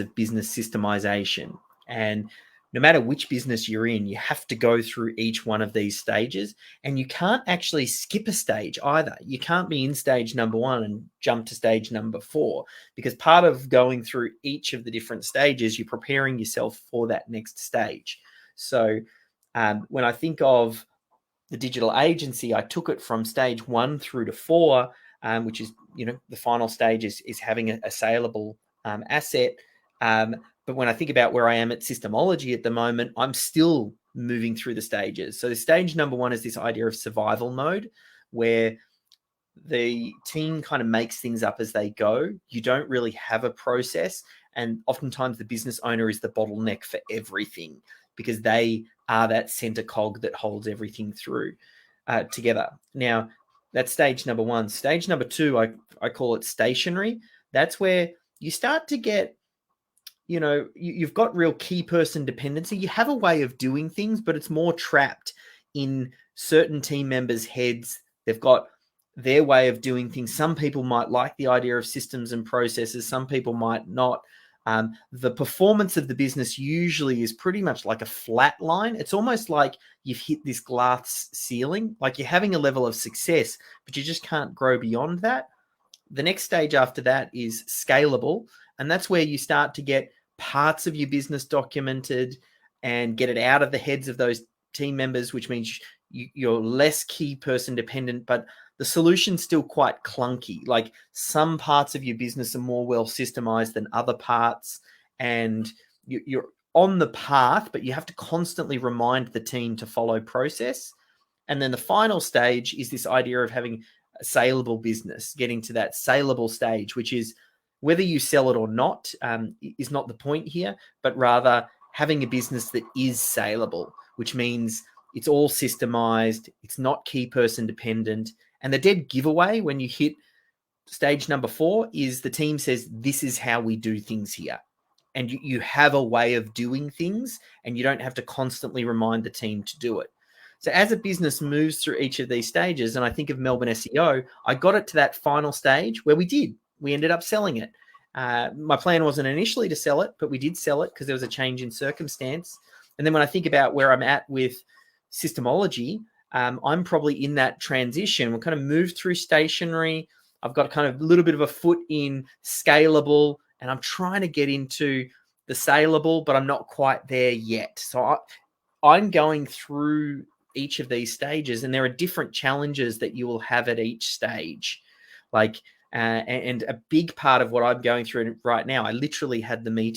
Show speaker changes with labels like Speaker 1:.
Speaker 1: of business systemization. And no matter which business you're in, you have to go through each one of these stages, and you can't actually skip a stage either. You can't be in stage number 1 and jump to stage number 4, because part of going through each of the different stages, you're preparing yourself for that next stage. So when I think of the digital agency, I took it from stage 1 through to 4, which is, the final stage is having a saleable asset. But when I think about where I am at systemology at the moment, I'm still moving through the stages. So the stage number 1 is this idea of survival mode, where the team kind of makes things up as they go. You don't really have a process. And oftentimes the business owner is the bottleneck for everything, because they are that center cog that holds everything through together. Now, that's stage number 1. Stage number 2, I call it stationary. That's where you start to get, you've got real key person dependency. You have a way of doing things, but it's more trapped in certain team members' heads. They've got their way of doing things. Some people might like the idea of systems and processes. Some people might not. The performance of the business usually is pretty much like a flat line. It's almost like you've hit this glass ceiling, like you're having a level of success, but you just can't grow beyond that. The next stage after that is scalable, and that's where you start to get parts of your business documented and get it out of the heads of those team members, which means you're less key person dependent, but the solution's still quite clunky. Like some parts of your business are more well systemized than other parts, and you're on the path, but you have to constantly remind the team to follow process. And then the final stage is this idea of having a saleable business, getting to that saleable stage, which is whether you sell it or not is not the point here, but rather having a business that is saleable, which means it's all systemized, it's not key person dependent. And the dead giveaway when you hit stage number 4 is the team says, this is how we do things here. And you have a way of doing things, and you don't have to constantly remind the team to do it. So as a business moves through each of these stages, and I think of Melbourne SEO, I got it to that final stage where we ended up selling it. My plan wasn't initially to sell it, but we did sell it because there was a change in circumstance. And then when I think about where I'm at with systemology, I'm probably in that transition. We'll kind of move through stationary. I've got kind of a little bit of a foot in scalable, and I'm trying to get into the saleable, but I'm not quite there yet. So I'm going through each of these stages, and there are different challenges that you will have at each stage. Like, and a big part of what I'm going through right now, I literally had the meeting